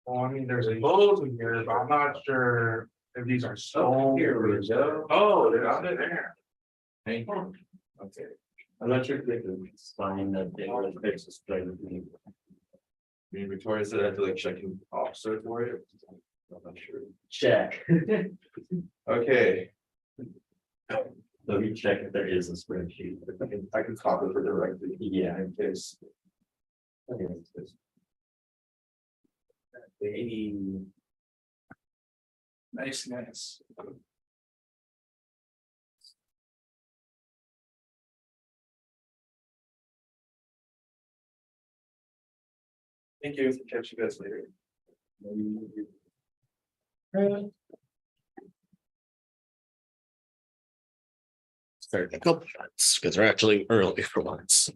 Well, I mean, there's both in here, but I'm not sure if these are sold. Here we go. Oh, they're out there. Hey. Okay. I'm not sure if they can sign that they were fixed to straight with me. I mean, Victoria said I have to like check an officer for it. I'm not sure. Check. Okay, Let me check if there is a spreadsheet. I can copy it for directly. Yeah. In case. Nice. Thank you. Catch you guys later. Start a couple months because we're actually early for once.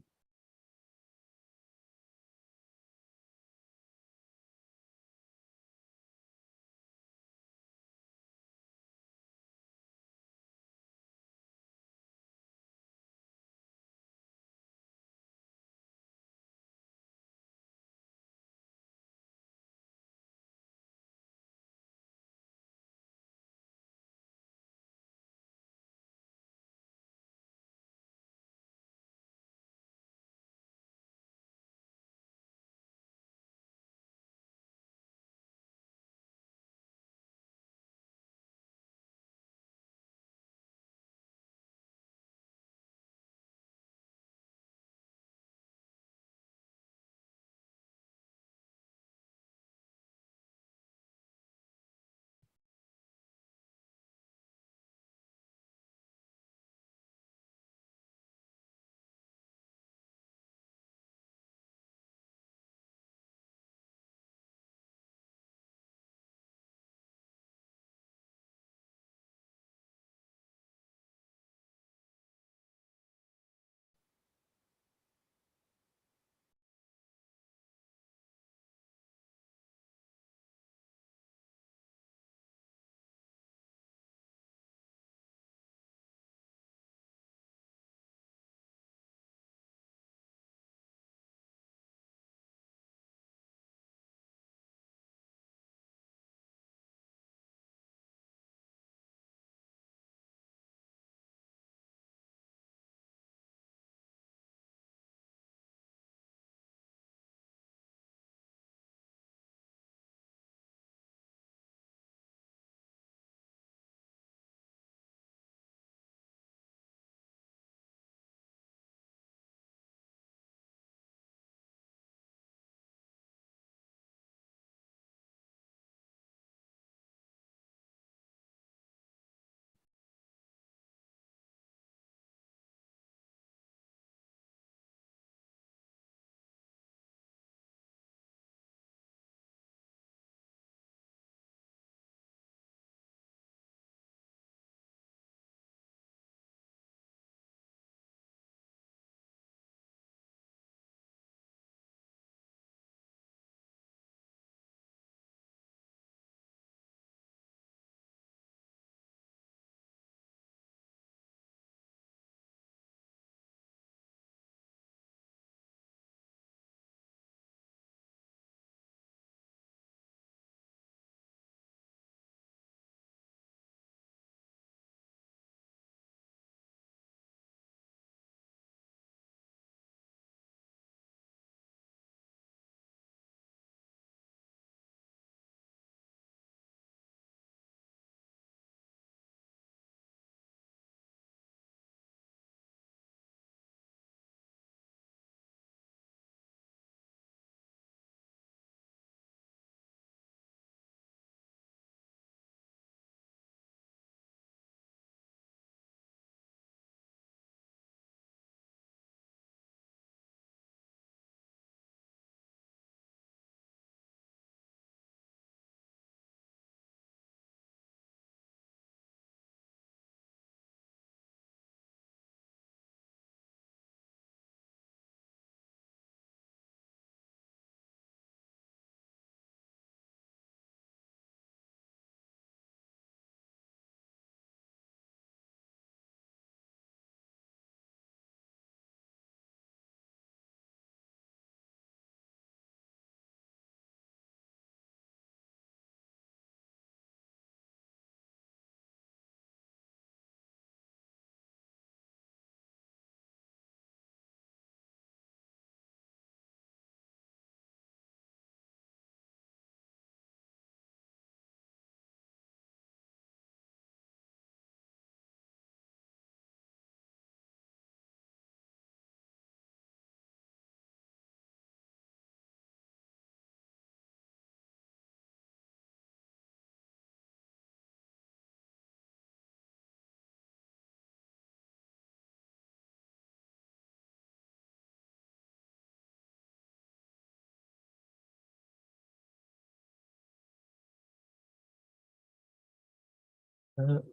All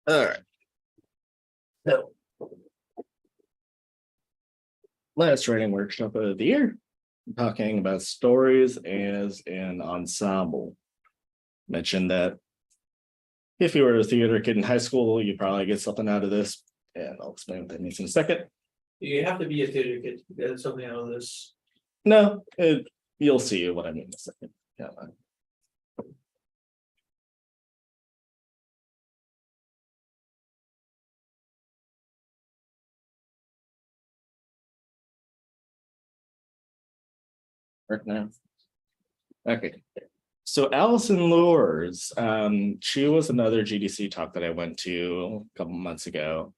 right. So, last writing workshop of the year, talking about stories as an ensemble. Mentioned that if you were a theater kid in high school, you probably get something out of this, and I'll explain what that means in a second. You have to be a theater kid to get something out of this. No, you'll see what I mean in a second. Yeah. Right now. Okay. So Allison Lures, she was another GDC talk that I went to a couple months ago.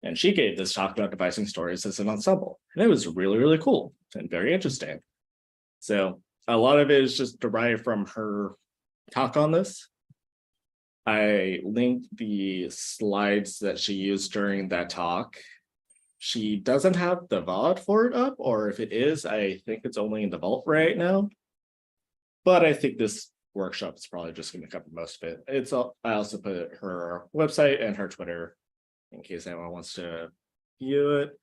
And she gave this talk about devising stories as an ensemble. And it was really, really cool and very interesting. So a lot of it is just derived from her talk on this. I linked the slides that she used during that talk. She doesn't have the VOD for it up, or if it is, I think it's only in the vault right now. But I think this workshop is probably just going to cover most of it. I also put her website and her Twitter in case anyone wants to view it.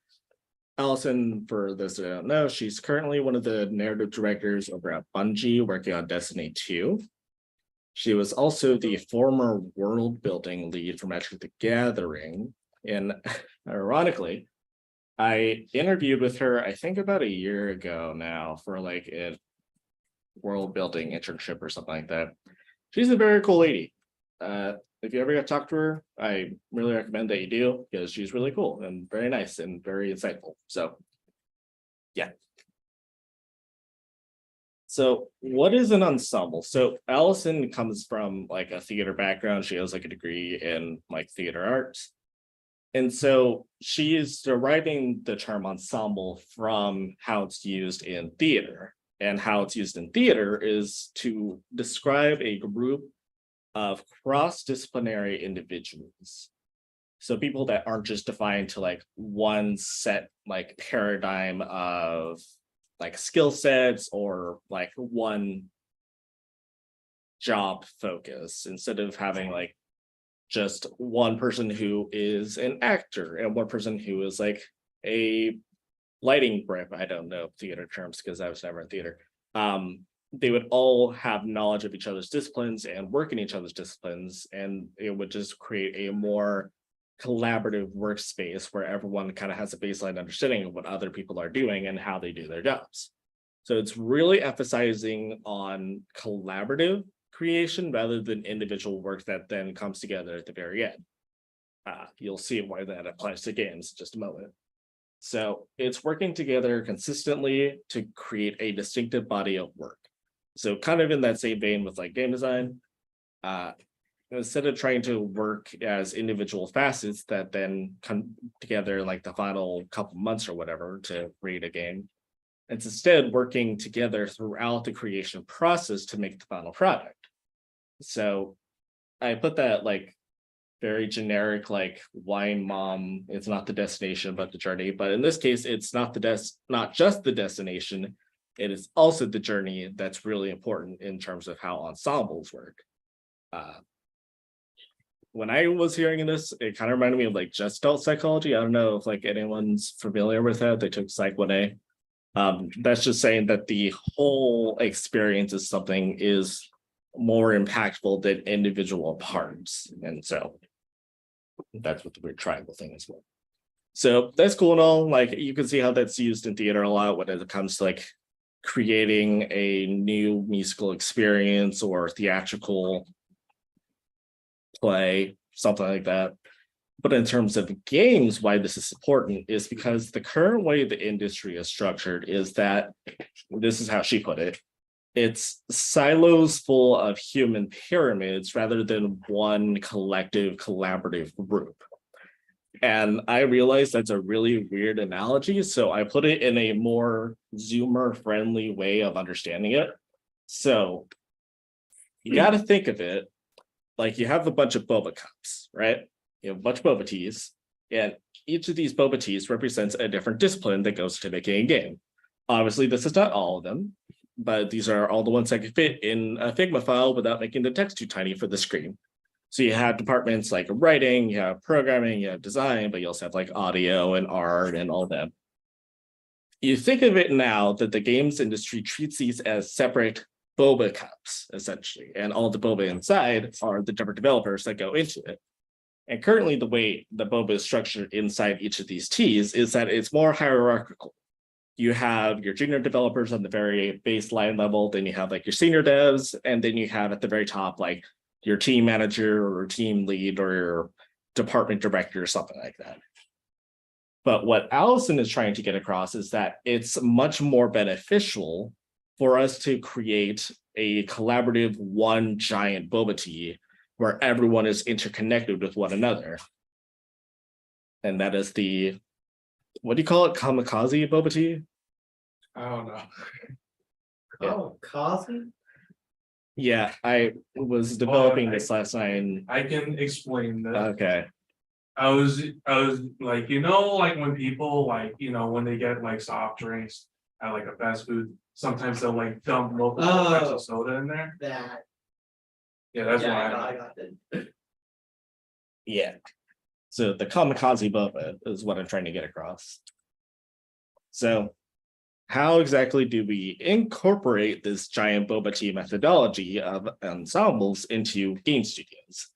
Allison, for those that don't know, she's currently one of the narrative directors over at Bungie working on Destiny 2. She was also the former world building lead for Magic the Gathering. And ironically, I interviewed with her, I think about a year ago now, for like a world building internship or something like that. She's a very cool lady. If you ever get to talk to her, I really recommend that you do, because she's really cool and very nice and very insightful. So yeah. So what is an ensemble? So Allison comes from like a theater background. She has like a degree in like theater arts. And so she is deriving the term ensemble from how it's used in theater. And how it's used in theater is to describe a group of cross-disciplinary individuals. So people that aren't just defined to like one set like paradigm of like skill sets or like one job focus, instead of having like just one person who is an actor and one person who is like a lighting grip. I don't know theater terms because I was never in theater. They would all have knowledge of each other's disciplines and work in each other's disciplines, and it would just create a more collaborative workspace where everyone kind of has a baseline understanding of what other people are doing and how they do their jobs. So it's really emphasizing on collaborative creation rather than individual work that then comes together at the very end. You'll see why that applies to games in just a moment. So it's working together consistently to create a distinctive body of work. So kind of in that same vein with like game design, instead of trying to work as individual facets that then come together in like the final couple months or whatever to create a game, it's instead working together throughout the creation process to make the final product. So I put that like very generic, like wine mom, it's not the destination but the journey. But in this case, it's not just the destination, it is also the journey that's really important in terms of how ensembles work. When I was hearing this, it kind of reminded me of like just adult psychology. I don't know if like anyone's familiar with that. They took Psych 1A. That's just saying that the whole experience is something is more impactful than individual parts. And so that's what the weird triangle thing is for. So that's cool and all. Like you can see how that's used in theater a lot when it comes to like creating a new musical experience or theatrical play, something like that. But in terms of games, why this is important is because the current way the industry is structured is that, this is how she put it, it's silos full of human pyramids rather than one collective collaborative group. And I realize that's a really weird analogy, so I put it in a more Zoomer friendly way of understanding it. So you got to think of it like you have a bunch of boba cups, right? You have a bunch of boba teas, and each of these boba teas represents a different discipline that goes to making a game. Obviously, this is not all of them, but these are all the ones that can fit in a Figma file without making the text too tiny for the screen. So you have departments like writing, you have programming, you have design, but you also have like audio and art and all that. You think of it now that the games industry treats these as separate boba cups, essentially, and all the boba inside are the different developers that go into it. And currently the way the boba is structured inside each of these teas is that it's more hierarchical. You have your junior developers on the very baseline level, then you have like your senior devs, and then you have at the very top like your team manager or team lead or your department director or something like that. But what Allison is trying to get across is that it's much more beneficial for us to create a collaborative one giant boba tea where everyone is interconnected with one another. And that is the, what do you call it? Kamikaze boba tea? I don't know. Yeah. Oh, coffee? Yeah, I was developing this last night. And, I can explain that. okay. I was like, like when people like, when they get like soft drinks at like a fast food, sometimes they'll like dump multiple types Oh. of soda in there. That. Yeah, that's Yeah, why. I got it. Yeah. So the kamikaze boba is what I'm trying to get across. So how exactly do we incorporate this giant boba tea methodology of ensembles into game studios?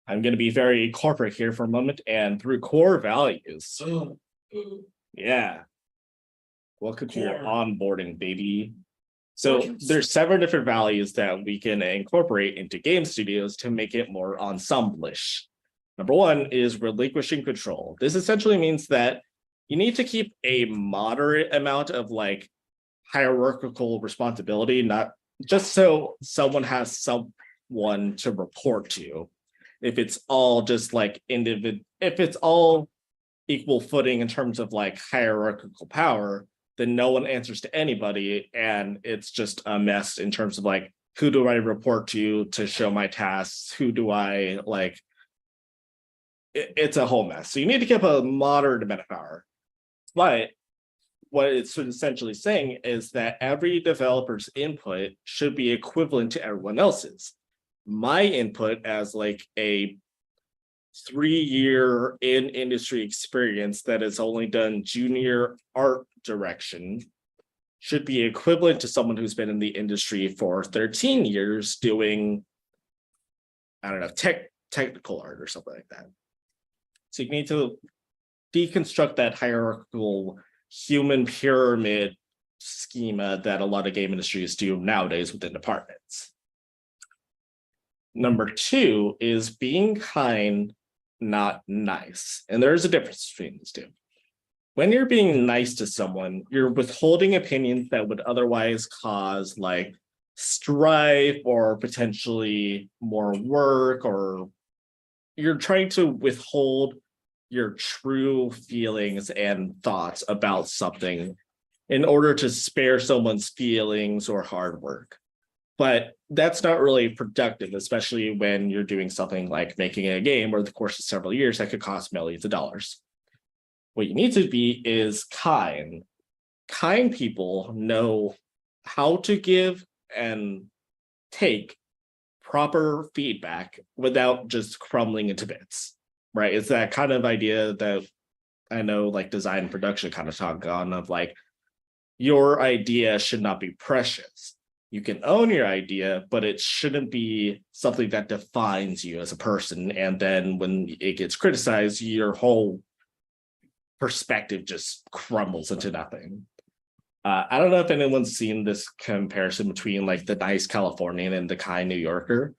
I'm going to be very corporate here for a moment, and through core values. Yeah. Welcome to your onboarding, baby. So there's 7 different values that we can incorporate into game studios to make it more ensemble-ish. Number 1 is relinquishing control. This essentially means that you need to keep a moderate amount of like hierarchical responsibility, not just so someone has someone to report to. If it's all just like if it's all equal footing in terms of like hierarchical power, then no one answers to anybody, and it's just a mess in terms of like, who do I report to show my tasks? Who do I like? It's a whole mess. So you need to keep a moderate amount of power. But what it's essentially saying is that every developer's input should be equivalent to everyone else's. My input as like a 3-year in industry experience that has only done junior art direction should be equivalent to someone who's been in the industry for 13 years doing, I don't know, technical art or something like that. So you need to deconstruct that hierarchical human pyramid schema that a lot of game industries do nowadays within departments. Number 2 is being kind, not nice. And there's a difference between these two. When you're being nice to someone, you're withholding opinions that would otherwise cause like strife or potentially more work, or you're trying to withhold your true feelings and thoughts about something in order to spare someone's feelings or hard work. But that's not really productive, especially when you're doing something like making a game over the course of several years that could cost millions of dollars. What you need to be is kind. Kind people know how to give and take proper feedback without just crumbling into bits, right? It's that kind of idea that I know like design and production kind of talk on of like, your idea should not be precious. You can own your idea, but it shouldn't be something that defines you as a person. And then when it gets criticized, your whole perspective just crumbles into nothing. I don't know if anyone's seen this comparison between like the nice Californian and the kind New Yorker.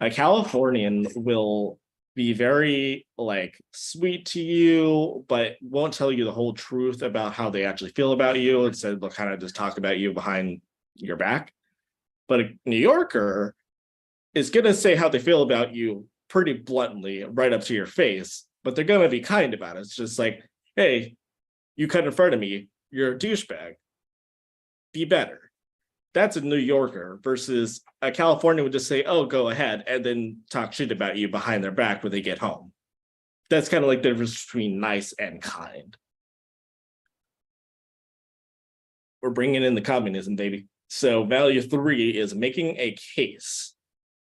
A Californian will be very like sweet to you, but won't tell you the whole truth about how they actually feel about you. Instead, they'll kind of just talk about you behind your back. But a New Yorker is going to say how they feel about you pretty bluntly, right up to your face. but they're gonna be kind about it. It's just like, hey, you cut in front of me, you're a douchebag. Be better. That's a New Yorker versus a Californian would just say, oh, go ahead, and then talk shit about you behind their back when they get home. That's kind of like the difference between nice and kind. We're bringing in the communism, baby. So value 3 is making a case.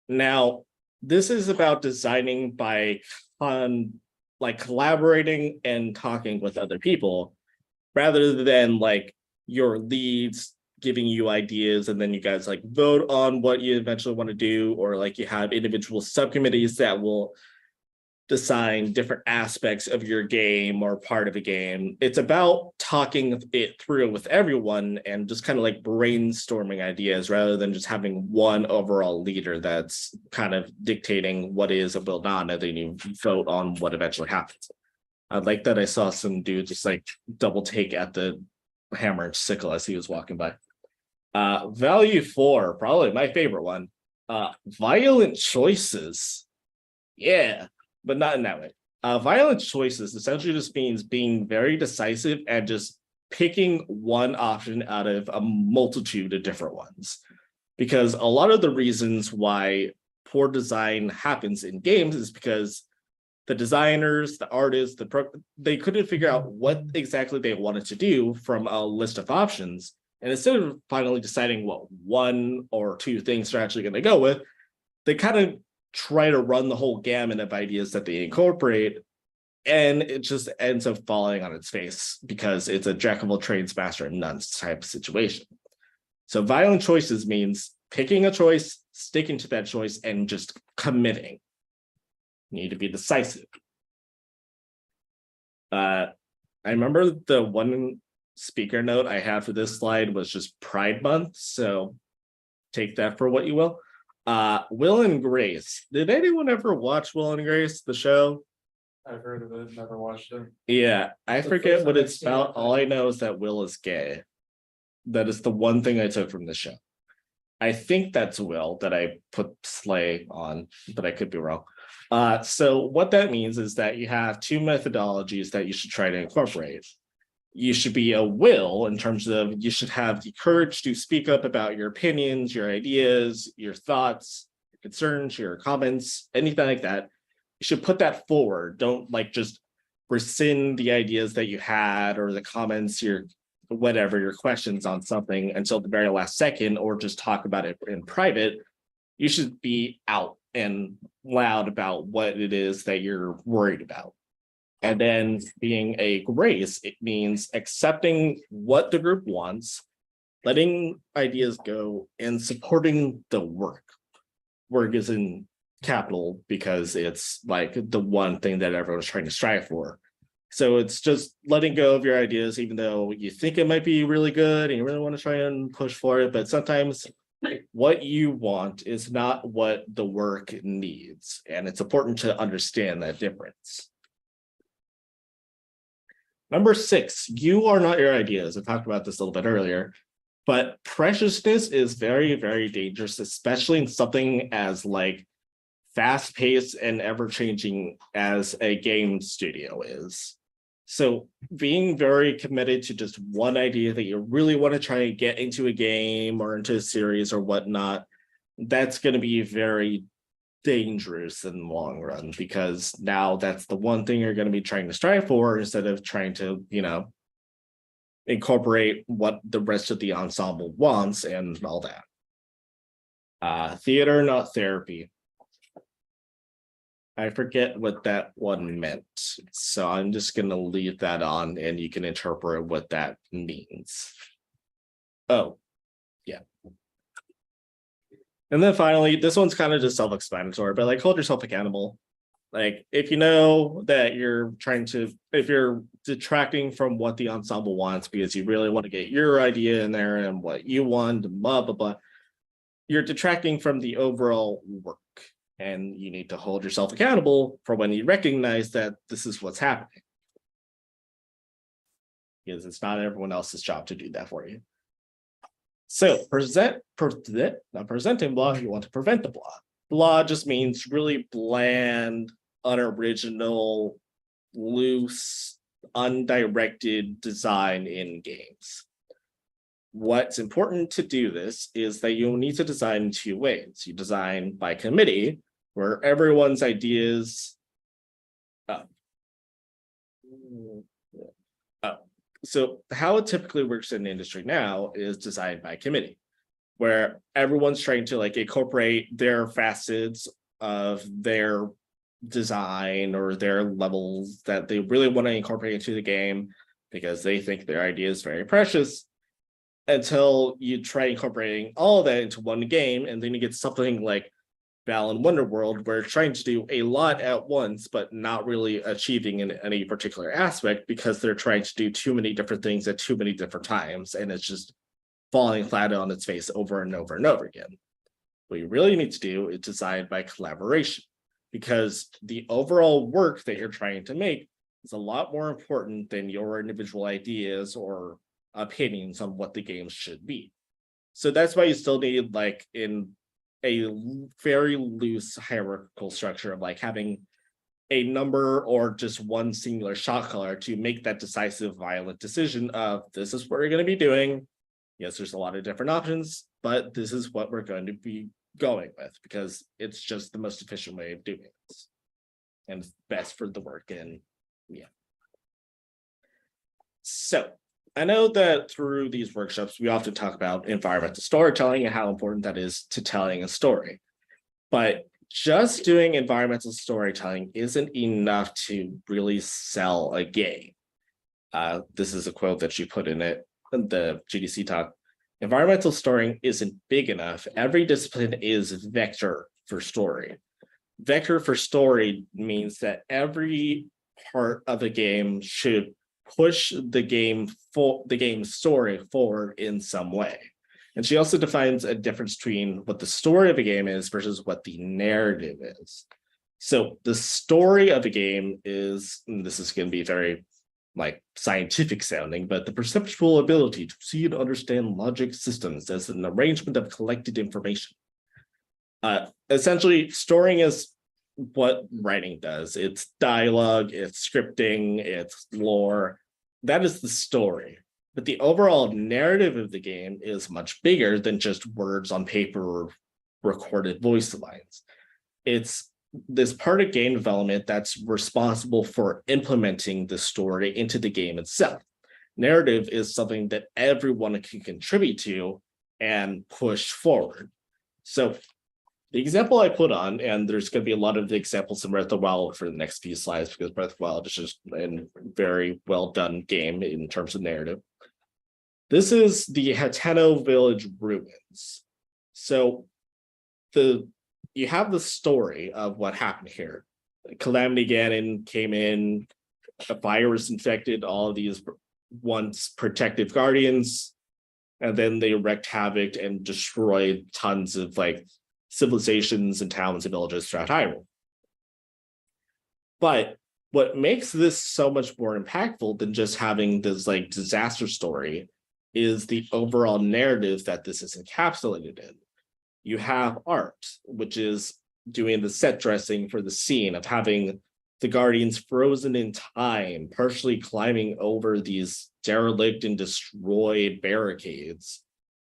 Now, this is about designing by like collaborating and talking with other people, rather than like your leads giving you ideas and then you guys like vote on what you eventually want to do, or like you have individual subcommittees that will design different aspects of your game or part of a game. It's about talking it through with everyone and just kind of like brainstorming ideas rather than just having one overall leader that's kind of dictating what is and will not, and then you vote on what eventually happens. I like that I saw some dude just like double take at the hammer and sickle as he was walking by. Value 4, probably my favorite one. Violent choices. Yeah, but not in that way. Violent choices essentially just means being very decisive and just picking one option out of a multitude of different ones. Because a lot of the reasons why poor design happens in games is because the designers, the artists, they couldn't figure out what exactly they wanted to do from a list of options. And instead of finally deciding what one or two things they're actually going to go with, they kind of try to run the whole gamut of ideas that they incorporate, and it just ends up falling on its face because it's a jack of all trades, master of none type of situation. So violent choices means picking a choice, sticking to that choice, and just committing. You need to be decisive. I remember the one speaker note I had for this slide was just Pride Month, so take that for what you will. Will and Grace. Did anyone ever watch Will and Grace, the show? I've heard of it, never watched it. Yeah, I The forget first what time it's I've seen it, about. All I know is that Will is gay. That is the one thing I took from the show. I think that's Will that I put Slay on, but I could be wrong. So what that means is that you have two methodologies that you should try to incorporate. You should be a will in terms of you should have the courage to speak up about your opinions, your ideas, your thoughts, your concerns, your comments, anything like that. You should put that forward. Don't like just rescind the ideas that you had or the comments, your whatever, your questions on something until the very last second, or just talk about it in private. You should be out and loud about what it is that you're worried about. And then being a grace, it means accepting what the group wants, letting ideas go, and supporting the work. Work is in capital because it's like the one thing that everyone's trying to strive for. So it's just letting go of your ideas, even though you think it might be really good and you really want to try and push for it. But sometimes what you want is not what the work needs. And it's important to understand that difference. Number 6, you are not your ideas. I talked about this a little bit earlier, but preciousness is very, very dangerous, especially in something as like fast-paced and ever-changing as a game studio is. So being very committed to just one idea that you really want to try and get into a game or into a series or whatnot, that's going to be very dangerous in the long run, because now that's the one thing you're going to be trying to strive for instead of trying to, you know, incorporate what the rest of the ensemble wants and all that. Theater, not therapy. I forget what that one meant, so I'm just going to leave that on and you can interpret what that means. Oh, yeah. And then finally, this one's kind of just self-explanatory, but like hold yourself accountable. Like if you know that you're trying to, if you're detracting from what the ensemble wants because you really want to get your idea in there and what you want, blah, blah, blah, you're detracting from the overall work. And you need to hold yourself accountable for when you recognize that this is what's happening. Because it's not everyone else's job to do that for you. So not presenting blah, you want to prevent the blah. Blah just means really bland, unoriginal, loose, undirected design in games. What's important to do this is that you need to design in two ways. You design by committee, where everyone's ideas. So how it typically works in the industry now is designed by committee, where everyone's trying to like incorporate their facets of their design or their levels that they really want to incorporate into the game because they think their idea is very precious, until you try incorporating all of that into one game, and then you get something like Balan Wonderworld, where it's trying to do a lot at once, but not really achieving in any particular aspect because they're trying to do too many different things at too many different times, and it's just falling flat on its face over and over and over again. What you really need to do is design by collaboration, because the overall work that you're trying to make is a lot more important than your individual ideas or opinions on what the game should be. So that's why you still need like in a very loose hierarchical structure of like having a number or just one singular shot caller to make that decisive violent decision of this is what we're going to be doing. Yes, there's a lot of different options, but this is what we're going to be going with because it's just the most efficient way of doing this and best for the work. And yeah. So I know that through these workshops, we often talk about environmental storytelling and how important that is to telling a story. But just doing environmental storytelling isn't enough to really sell a game. This is a quote that you put in it, in the GDC talk. Environmental storying isn't big enough. Every discipline is vector for story. Vector for story means that every part of the game should push the game's story forward in some way. And she also defines a difference between what the story of a game is versus what the narrative is. So the story of a game is, and this is going to be very like scientific sounding, but the perceptual ability to see and understand logic systems as an arrangement of collected information. Essentially, storying is what writing does. It's dialogue, it's scripting, it's lore. That is the story. But the overall narrative of the game is much bigger than just words on paper or recorded voice lines. It's this part of game development that's responsible for implementing the story into the game itself. Narrative is something that everyone can contribute to and push forward. So the example I put on, and there's going to be a lot of the examples in Breath of the Wild for the next few slides, because Breath of the Wild is just a very well done game in terms of narrative. This is the Hateno Village ruins. So you have the story of what happened here. Calamity Ganon came in, a virus infected all of these once protective guardians, and then they wreaked havoc and destroyed tons of like civilizations and towns and villages throughout Hyrule. But what makes this so much more impactful than just having this like disaster story is the overall narrative that this is encapsulated in. You have art, which is doing the set dressing for the scene of having the Guardians frozen in time, partially climbing over these derelict and destroyed barricades.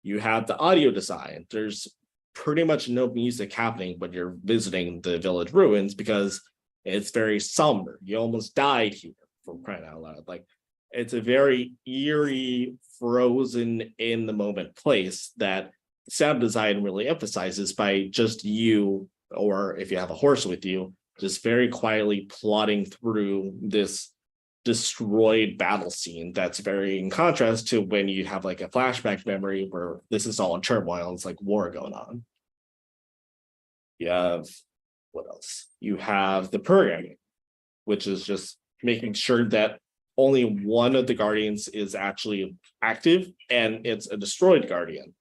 You have the audio design. There's pretty much no music happening when you're visiting the village ruins because it's very somber. You almost died here, from crying out loud. Like, it's a very eerie, frozen in the moment place that sound design really emphasizes by just you, or if you have a horse with you, just very quietly plodding through this destroyed battle scene that's very in contrast to when you have like a flashback memory where this is all in turmoil, it's like war going on. You have, what else? You have the programming, which is just making sure that only one of the guardians is actually active, and it's a destroyed guardian,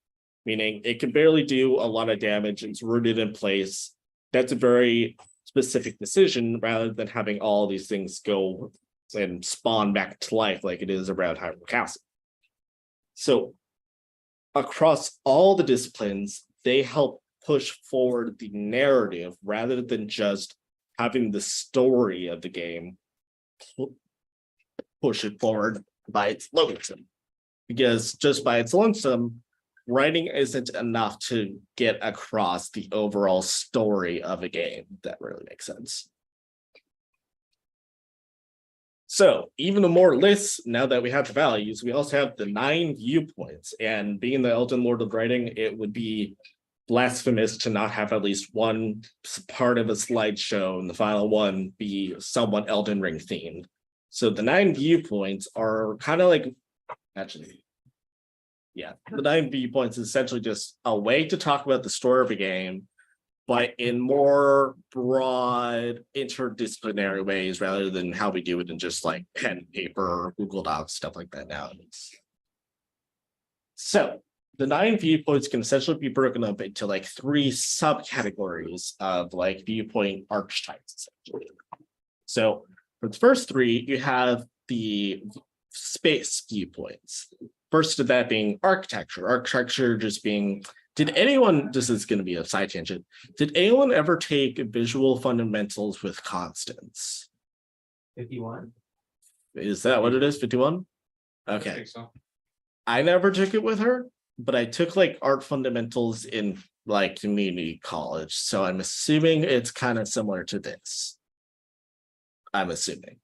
meaning it can barely do a lot of damage, it's rooted in place. That's a very specific decision rather than having all these things go and spawn back to life like it is around Hyrule Castle. So across all the disciplines, they help push forward the narrative rather than just having the story of the game push it forward by its lonesome. Because just by its lonesome, writing isn't enough to get across the overall story of a game. That really makes sense. So even more lists, now that we have the values, we also have the 9 viewpoints. And being the Elden Lord of Writing, it would be blasphemous to not have at least one part of a slideshow and the final one be somewhat Elden Ring themed. So the 9 viewpoints are kind of like, actually, yeah, the 9 viewpoints is essentially just a way to talk about the story of a game, but in more broad interdisciplinary ways rather than how we do it in just like pen, paper, or Google Docs, stuff like that nowadays. So the 9 viewpoints can essentially be broken up into like 3 subcategories of like viewpoint archetypes, essentially. So for the first 3, you have the space viewpoints. First of that being architecture. Architecture just being, did anyone, this is going to be a side tangent, did anyone ever take visual fundamentals with Constance? 51. Is that what it is, 51? I Okay. think so. I never took it with her, but I took like art fundamentals in like community college. So I'm assuming it's kind of similar to this. I'm assuming.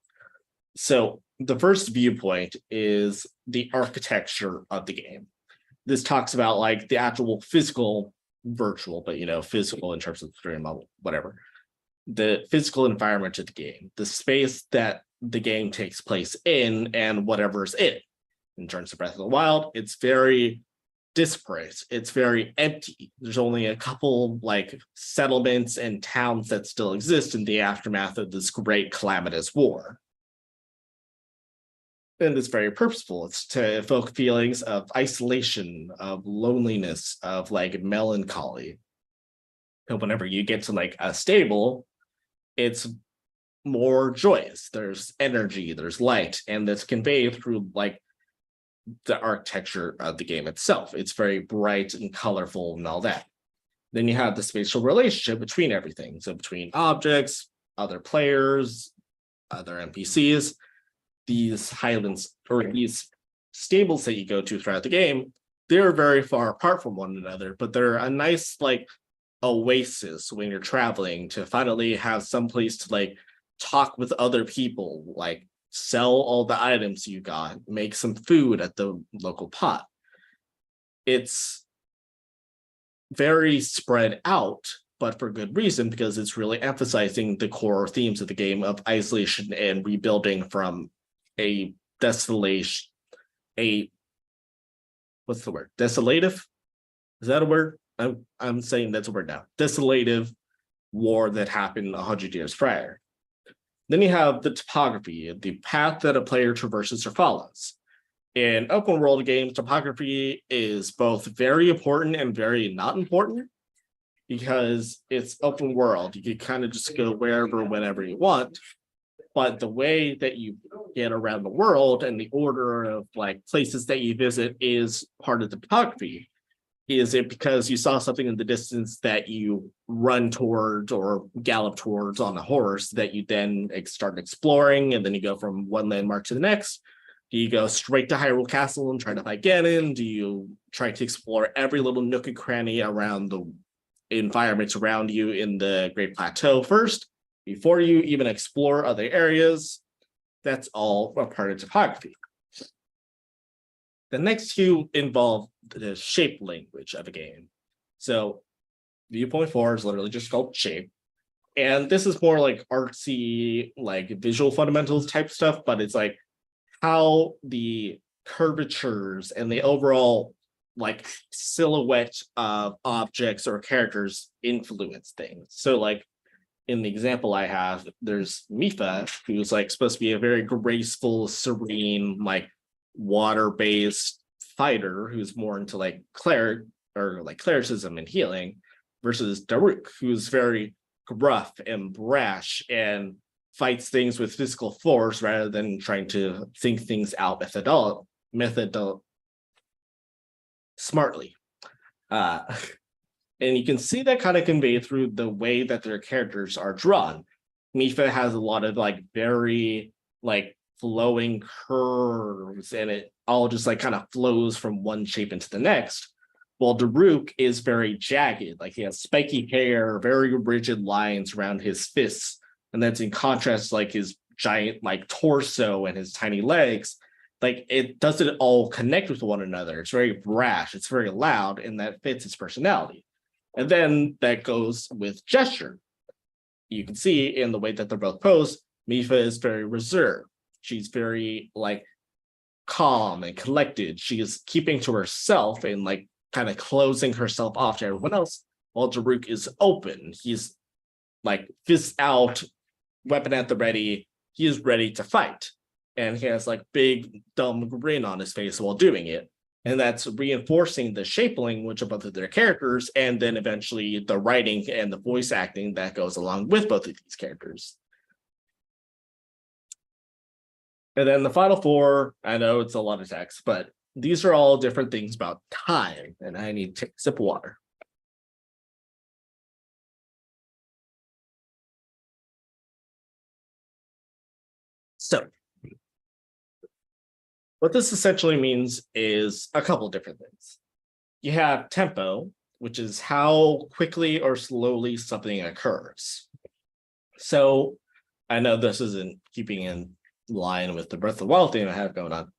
So the first viewpoint is the architecture of the game. This talks about like the actual physical, virtual, but you know, physical in terms of the 3D model, whatever. The physical environment of the game, the space that the game takes place in, and whatever's in it. In terms of Breath of the Wild, it's very disparate. It's very empty. There's only a couple like settlements and towns that still exist in the aftermath of this great calamitous war. And it's very purposeful. It's to evoke feelings of isolation, of loneliness, of like melancholy. And whenever you get to like a stable, it's more joyous. There's energy, there's light, and that's conveyed through like the architecture of the game itself. It's very bright and colorful and all that. Then you have the spatial relationship between everything. So between objects, other players, other NPCs, these highlands or these stables that you go to throughout the game, they're very far apart from one another, but they're a nice like oasis when you're traveling to finally have some place to like talk with other people, like sell all the items you got, make some food at the local pot. It's very spread out, but for good reason, because it's really emphasizing the core themes of the game of isolation and rebuilding from a desolation, what's the word? Desolative? Is that a word? I'm saying that's a word now. Desolative war that happened 100 years prior. Then you have the topography, the path that a player traverses or follows. In open world games, topography is both very important and very not important because it's open world. You can kind of just go wherever, whenever you want. But the way that you get around the world and the order of like places that you visit is part of the topography. Is it because you saw something in the distance that you run towards or gallop towards on a horse that you then start exploring, and then you go from one landmark to the next? Do you go straight to Hyrule Castle and try to fight Ganon? Do you try to explore every little nook and cranny around the environments around you in the Great Plateau first, before you even explore other areas? That's all a part of topography. The next two involve the shape language of a game. So viewpoint 4 is literally just called shape. And this is more like artsy, like visual fundamentals type stuff, but it's like how the curvatures and the overall like silhouette of objects or characters influence things. So like in the example I have, there's Mipha, who's like supposed to be a very graceful, serene, like water-based fighter who's more into like clericism and healing, versus Daruk, who's very gruff and brash and fights things with physical force rather than trying to think things out smartly. And you can see that kind of conveyed through the way that their characters are drawn. Mipha has a lot of like very like flowing curves, and it all just like kind of flows from one shape into the next. While Daruk is very jagged, like he has spiky hair, very rigid lines around his fists, and that's in contrast to, like, his giant like torso and his tiny legs. Like, it doesn't all connect with one another. It's very brash, it's very loud, and that fits his personality. And then that goes with gesture. You can see in the way that they're both posed, Mifa is very reserved. She's very like calm and collected. She is keeping to herself and like kind of closing herself off to everyone else, while Daruk is open. He's like fist out, weapon at the ready. He is ready to fight. And he has like big dumb grin on his face while doing it. And that's reinforcing the shape language of both of their characters, and then eventually the writing and the voice acting that goes along with both of these characters. And then the final four, I know it's a lot of text, but these are all different things about time, and I need to take a sip of water. So, what this essentially means is a couple different things. You have tempo, which is how quickly or slowly something occurs. So I know this isn't keeping in line with the Breath of the Wild thing I have going on,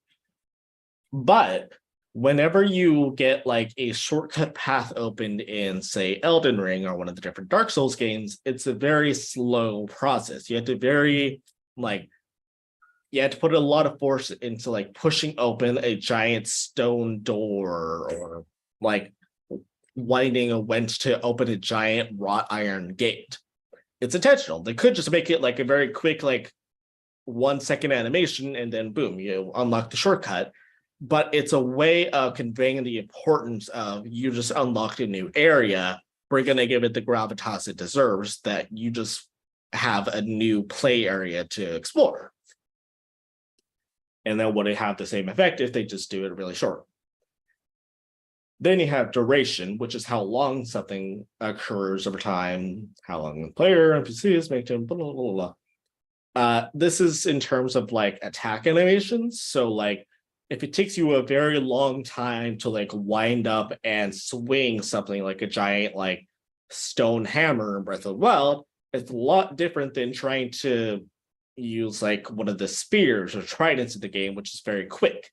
but whenever you get like a shortcut path opened in, say, Elden Ring or one of the different Dark Souls games, it's a very slow process. You have to you had to put a lot of force into like pushing open a giant stone door, or like winding a winch to open a giant wrought iron gate. It's intentional. They could just make it like a very quick, like 1 second animation, and then boom, you unlock the shortcut. But it's a way of conveying the importance of, you just unlocked a new area. We're going to give it the gravitas it deserves, that you just have a new play area to explore. And then would it have the same effect if they just do it really short? Then you have duration, which is how long something occurs over time, how long the player, NPCs make them, blah, blah, blah, blah. This is in terms of like attack animations. So like if it takes you a very long time to like wind up and swing something like a giant like stone hammer in Breath of the Wild, it's a lot different than trying to use like one of the spears or tridents in the game, which is very quick.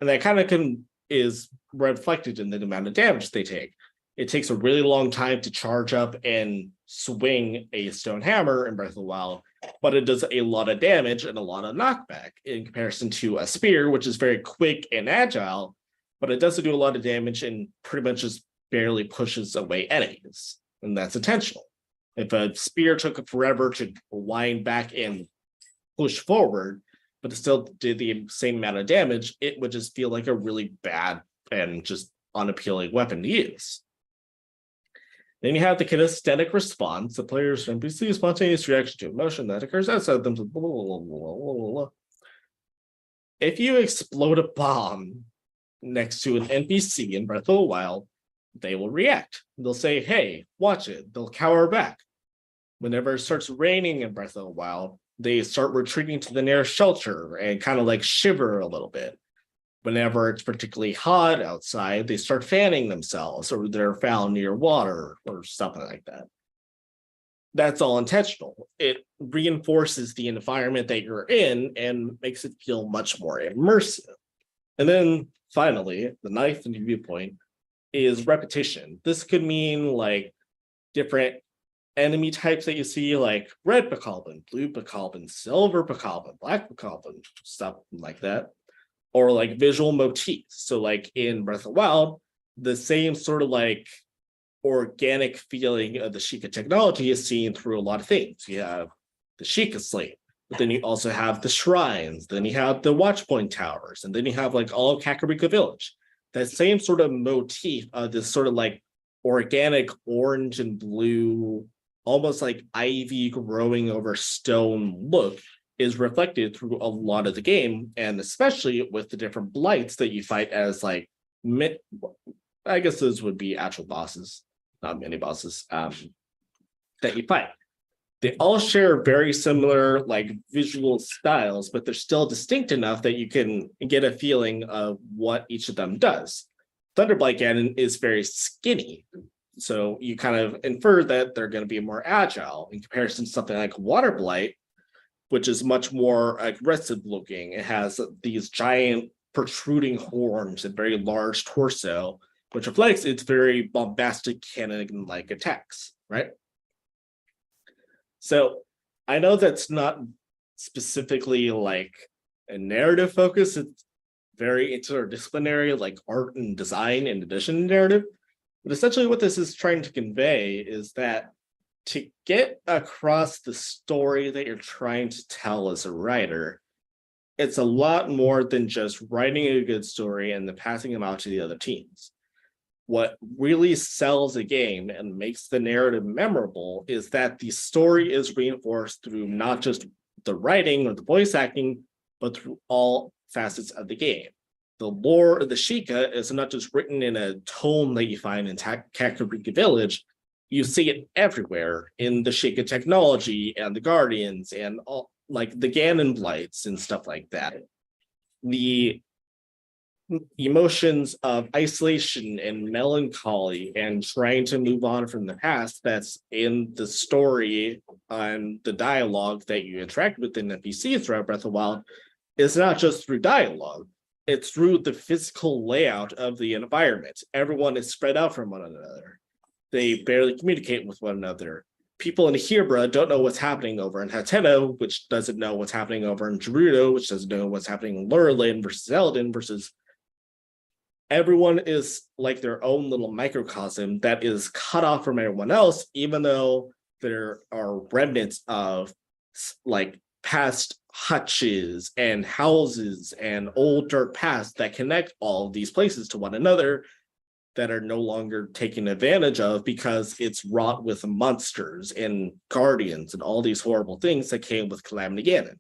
And that kind of is reflected in the amount of damage they take. It takes a really long time to charge up and swing a stone hammer in Breath of the Wild, but it does a lot of damage and a lot of knockback in comparison to a spear, which is very quick and agile, but it doesn't do a lot of damage and pretty much just barely pushes away enemies. And that's intentional. If a spear took forever to wind back and push forward, but it still did the same amount of damage, it would just feel like a really bad and just unappealing weapon to use. Then you have the kinesthetic response, the player's NPC spontaneous reaction to emotion that occurs outside them. Blah, blah, blah, blah. If you explode a bomb next to an NPC in Breath of the Wild, they will react. They'll say, hey, watch it. They'll cower back. Whenever it starts raining in Breath of the Wild, they start retreating to the nearest shelter and kind of like shiver a little bit. Whenever it's particularly hot outside, they start fanning themselves, or they're found near water or something like that. That's all intentional. It reinforces the environment that you're in and makes it feel much more immersive. And then finally, the ninth viewpoint is repetition. This could mean like different enemy types that you see, like red Bokoblin, blue Bokoblin, silver Bokoblin, black Bokoblin, stuff like that. Or like visual motifs. So like in Breath of the Wild, the same sort of like organic feeling of the Sheikah technology is seen through a lot of things. You have the Sheikah slate, but then you also have the shrines, then you have the watchpoint towers, and then you have like all of Kakariko Village. That same sort of motif of this sort of like organic orange and blue, almost like ivy growing over stone look is reflected through a lot of the game, and especially with the different blights that you fight as like, I guess those would be actual bosses, not mini bosses, that you fight. They all share very similar like visual styles, but they're still distinct enough that you can get a feeling of what each of them does. Thunderblight Ganon is very skinny, so you kind of infer that they're going to be more agile in comparison to something like Waterblight, which is much more aggressive looking. It has these giant protruding horns and very large torso, which reflects its very bombastic cannon-like attacks, right? So I know that's not specifically like a narrative focus. It's very interdisciplinary, like art and design in addition to narrative. But essentially what this is trying to convey is that to get across the story that you're trying to tell as a writer, it's a lot more than just writing a good story and then passing them out to the other teams. What really sells a game and makes the narrative memorable is that the story is reinforced through not just the writing or the voice acting, but through all facets of the game. The lore of the Sheikah is not just written in a tome that you find in Kakariko Village. You see it everywhere in the Sheikah technology and the Guardians and all like the Ganon Blights and stuff like that. The emotions of isolation and melancholy and trying to move on from the past that's in the story and the dialogue that you interact with in NPCs throughout Breath of the Wild is not just through dialogue, it's through the physical layout of the environment. Everyone is spread out from one another. They barely communicate with one another. People in Hebra don't know what's happening over in Hateno, which doesn't know what's happening over in Gerudo, which doesn't know what's happening in Lurelin versus Eldin versus everyone is like their own little microcosm that is cut off from everyone else, even though there are remnants of like past hutches and houses and old dirt paths that connect all of these places to one another that are no longer taken advantage of because it's wrought with monsters and guardians and all these horrible things that came with Calamity Ganon,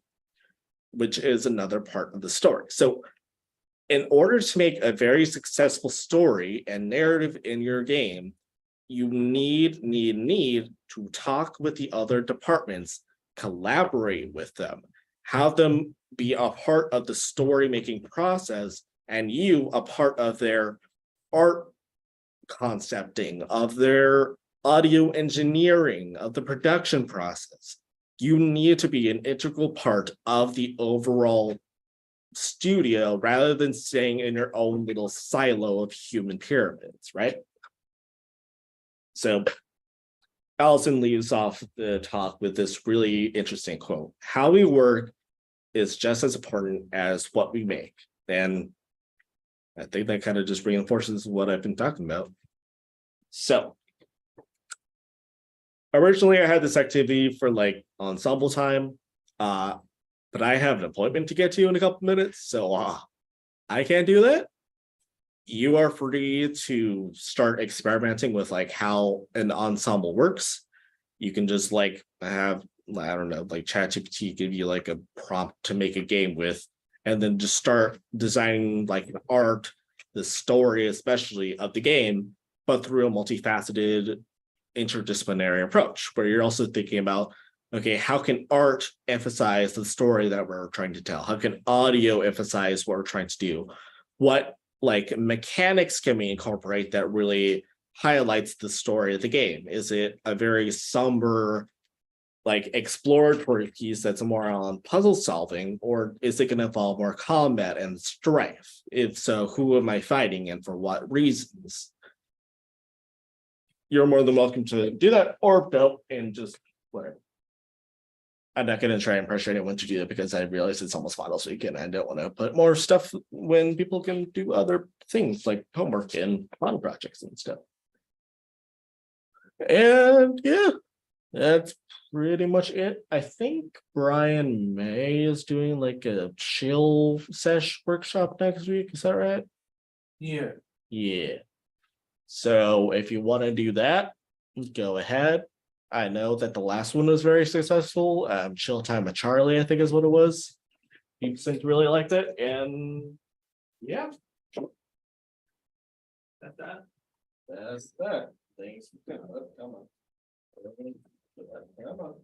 which is another part of the story. So in order to make a very successful story and narrative in your game, you need to talk with the other departments, collaborate with them, have them be a part of the story making process, and you a part of their art concepting, of their audio engineering, of the production process. You need to be an integral part of the overall studio rather than staying in your own little silo of human pyramids, right? So Allison leaves off the talk with this really interesting quote. How we work is just as important as what we make. And I think that kind of just reinforces what I've been talking about. So originally I had this activity for like ensemble time, but I have an appointment to get to in a couple minutes, so I can't do that. You are free to start experimenting with like how an ensemble works. You can just like have, I don't know, like ChatGPT give you like a prompt to make a game with, and then just start designing like the art, the story, especially of the game, but through a multifaceted interdisciplinary approach, where you're also thinking about, okay, how can art emphasize the story that we're trying to tell? How can audio emphasize what we're trying to do? What like mechanics can we incorporate that really highlights the story of the game? Is it a very somber, like exploratory piece that's more on puzzle solving, or is it going to involve more combat and strife? If so, who am I fighting and for what reasons? You're more than welcome to do that or don't, and just whatever. I'm not going to try and pressure anyone to do that because I realize it's almost finals week and I don't want to put more stuff when people can do other things like homework and fun projects and stuff. And yeah, that's pretty much it. I think Brian May is doing like a chill sesh workshop next week. Is that right? Yeah. Yeah. So if you want to do that, go ahead. I know that the last one was very successful. Chill Time with Charlie, I think is what it was. He seemed to really liked it. And yeah. That's that. That's that. Thanks. Come on. Come on.